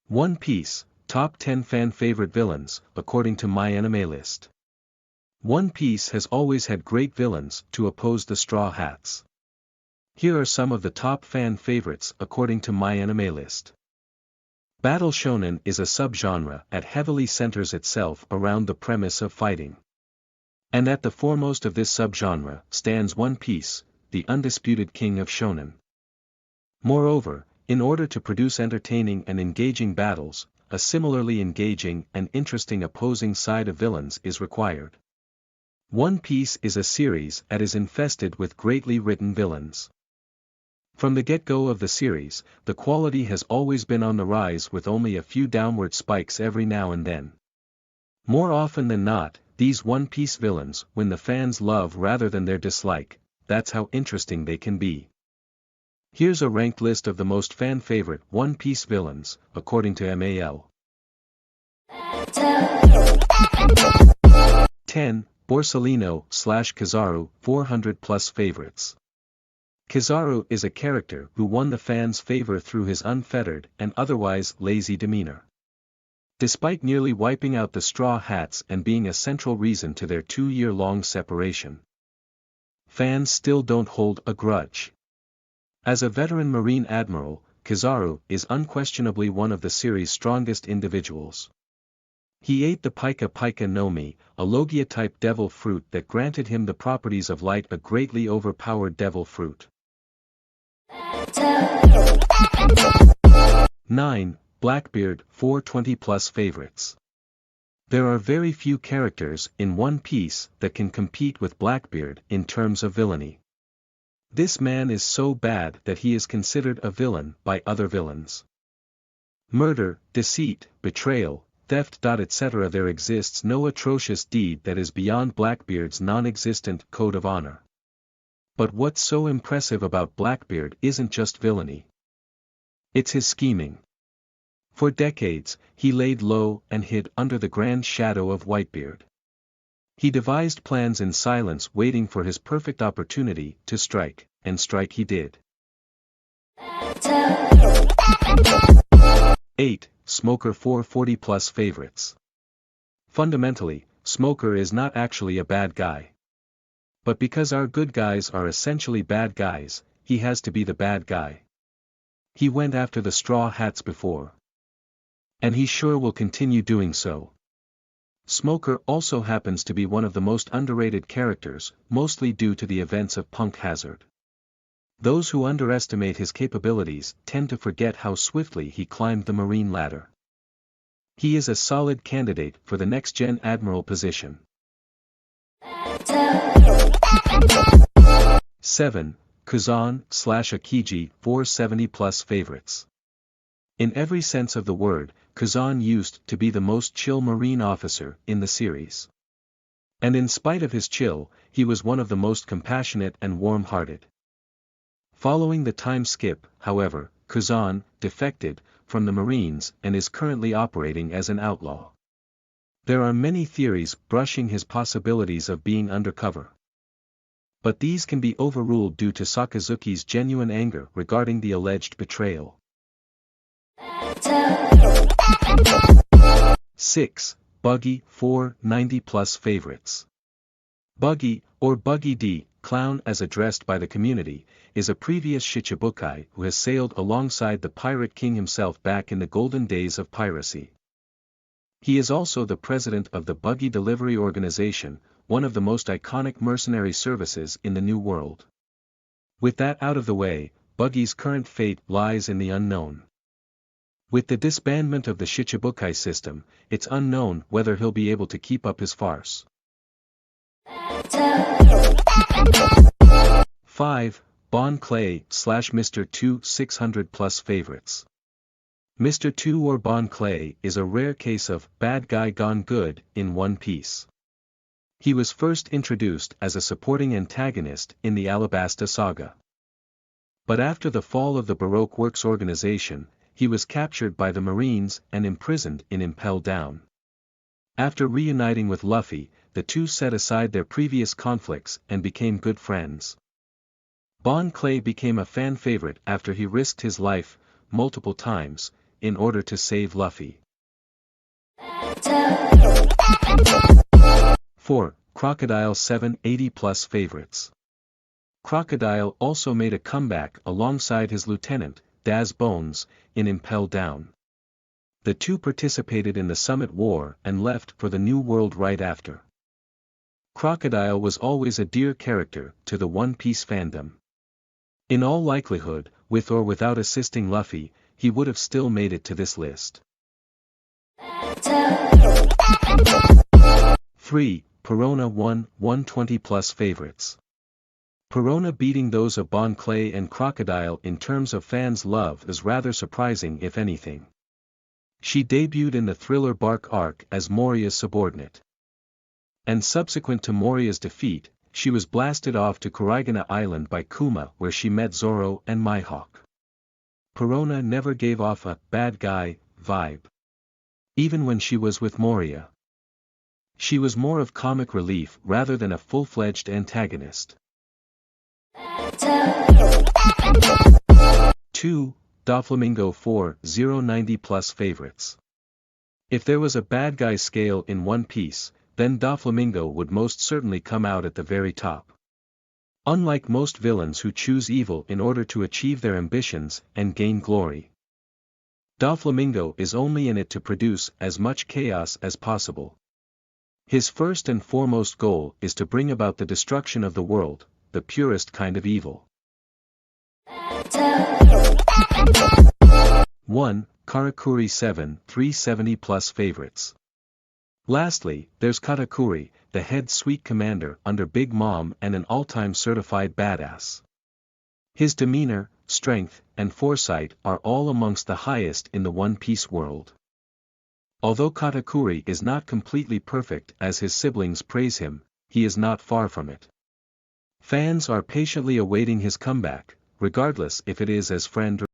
One Piece, Top 10 Fan Favorite Villains, according to MyAnimeList. One Piece has always had great villains to oppose the Straw Hats. Here are some of the top fan favorites according to MyAnimeList. Battle Shonen is a subgenre that heavily centers itself around the premise of fighting. And at the foremost of this subgenre stands One Piece, the undisputed king of shonen. Moreover, in order to produce entertaining and engaging battles, a similarly engaging and interesting opposing side of villains is required. One Piece is a series that is infested with greatly written villains. From the get-go of the series, the quality has always been on the rise with only a few downward spikes every now and then. More often than not, these One Piece villains win the fans' love rather than their dislike. That's how interesting they can be. Here's a ranked list of the most fan-favorite One Piece villains, according to MAL. 10. Borsalino/Kizaru, 400+ favorites. Kizaru is a character who won the fans' favor through his unfettered and otherwise lazy demeanor. Despite nearly wiping out the Straw Hats and being a central reason to their 2-year-long separation, fans still don't hold a grudge. As a veteran Marine Admiral, Kizaru is unquestionably one of the series' strongest individuals. He ate the Pika Pika no Mi, a Logia-type devil fruit that granted him the properties of light, a greatly overpowered devil fruit. 9. Blackbeard, 420+ favorites. There are very few characters in One Piece that can compete with Blackbeard in terms of villainy. This man is so bad that he is considered a villain by other villains. Murder, deceit, betrayal, theft, etc. There exists no atrocious deed that is beyond Blackbeard's non-existent code of honor. But what's so impressive about Blackbeard isn't just villainy. It's his scheming. For decades, he laid low and hid under the grand shadow of Whitebeard. He devised plans in silence, waiting for his perfect opportunity to strike, and strike he did. 8. Smoker, 440+ favorites. Fundamentally, Smoker is not actually a bad guy. But because our good guys are essentially bad guys, he has to be the bad guy. He went after the Straw Hats before. And he sure will continue doing so. Smoker also happens to be one of the most underrated characters, mostly due to the events of Punk Hazard. Those who underestimate his capabilities tend to forget how swiftly he climbed the Marine ladder. He is a solid candidate for the next-gen Admiral position. 7. Kazan/Akiji, 470+ favorites. In every sense of the word, Kazan used to be the most chill Marine officer in the series. And in spite of his chill, he was one of the most compassionate and warm-hearted. Following the time skip, however, Kazan defected from the Marines and is currently operating as an outlaw. There are many theories brushing his possibilities of being undercover. But these can be overruled due to Sakazuki's genuine anger regarding the alleged betrayal. 6. Buggy, 490+ favorites. Buggy, or Buggy D, Clown as addressed by the community, is a previous Shichibukai who has sailed alongside the Pirate King himself back in the golden days of piracy. He is also the president of the Buggy Delivery Organization, one of the most iconic mercenary services in the New World. With that out of the way, Buggy's current fate lies in the unknown. With the disbandment of the Shichibukai system, it's unknown whether he'll be able to keep up his farce. 5. Bon Clay/Mr. 2, 600+ favorites. Mr. 2 or Bon Clay is a rare case of bad guy gone good in One Piece. He was first introduced as a supporting antagonist in the Alabasta saga. But after the fall of the Baroque Works organization, he was captured by the Marines and imprisoned in Impel Down. After reuniting with Luffy, the two set aside their previous conflicts and became good friends. Bon Clay became a fan favorite after he risked his life multiple times, in order to save Luffy. 4. Crocodile 780 plus favorites. Crocodile also made a comeback alongside his lieutenant, Daz Bones, in Impel Down. The two participated in the Summit War and left for the New World right after. Crocodile was always a dear character to the One Piece fandom. In all likelihood, with or without assisting Luffy, he would have still made it to this list. 3. Perona 120 plus favorites. Perona beating those of Bon Clay and Crocodile in terms of fans' love is rather surprising if anything. She debuted in the Thriller Bark arc as Moria's subordinate. And subsequent to Moria's defeat, she was blasted off to Kurigana Island by Kuma where she met Zoro and Mihawk. Perona never gave off a bad guy vibe. Even when she was with Moria. She was more of comic relief rather than a full-fledged antagonist. 2. Doflamingo 4090 plus favorites. If there was a bad guy scale in One Piece, then Doflamingo would most certainly come out at the very top. Unlike most villains who choose evil in order to achieve their ambitions and gain glory, Doflamingo is only in it to produce as much chaos as possible. His first and foremost goal is to bring about the destruction of the world, the purest kind of evil. 1. Karakuri 370 plus favorites. Lastly, there's Katakuri, the head sweet commander under Big Mom and an all-time certified badass. His demeanor, strength, and foresight are all amongst the highest in the One Piece world. Although Katakuri is not completely perfect as his siblings praise him, he is not far from it. Fans are patiently awaiting his comeback, regardless if it is as friend or